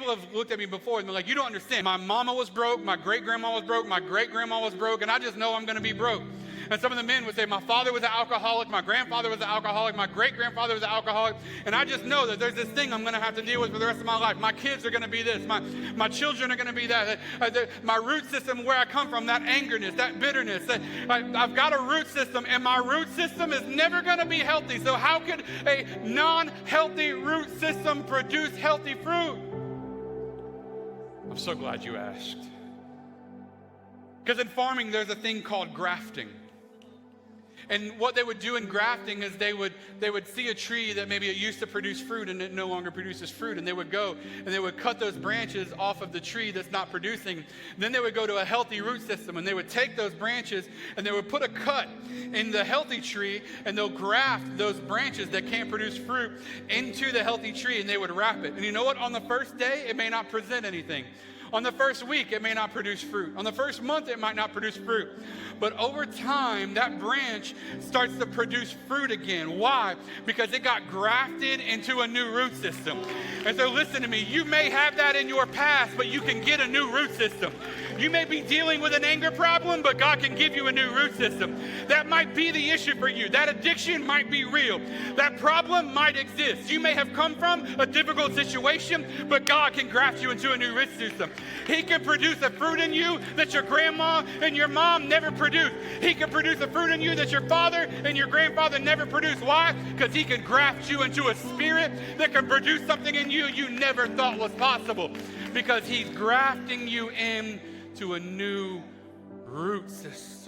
people have looked at me before and they're like, you don't understand. My mama was broke, my great-grandma was broke, my great-grandma was broke, and I just know I'm going to be broke. And some of the men would say, my father was an alcoholic, my grandfather was an alcoholic, my great-grandfather was an alcoholic, and I just know that there's this thing I'm going to have to deal with for the rest of my life. My kids are going to be this. My children are going to be that. My root system, where I come from, that angerness, that bitterness. I've got a root system, and my root system is never going to be healthy. So how could a non-healthy root system produce healthy fruit? I'm so glad you asked. Because in farming, there's a thing called grafting. And what they would do in grafting is they would see a tree that maybe it used to produce fruit and it no longer produces fruit. And they would go and they would cut those branches off of the tree that's not producing. Then they would go to a healthy root system and they would take those branches and they would put a cut in the healthy tree and they'll graft those branches that can't produce fruit into the healthy tree and they would wrap it. And you know what? On the first day, it may not present anything. On the first week, it may not produce fruit. On the first month, it might not produce fruit. But over time, that branch starts to produce fruit again. Why? Because it got grafted into a new root system. And so listen to me, you may have that in your past, but you can get a new root system. You may be dealing with an anger problem, but God can give you a new root system. That might be the issue for you. That addiction might be real. That problem might exist. You may have come from a difficult situation, but God can graft you into a new root system. He can produce a fruit in you that your grandma and your mom never produced. He can produce a fruit in you that your father and your grandfather never produced. Why? Because he can graft you into a spirit that can produce something in you you never thought was possible. Because he's grafting you into a new root system.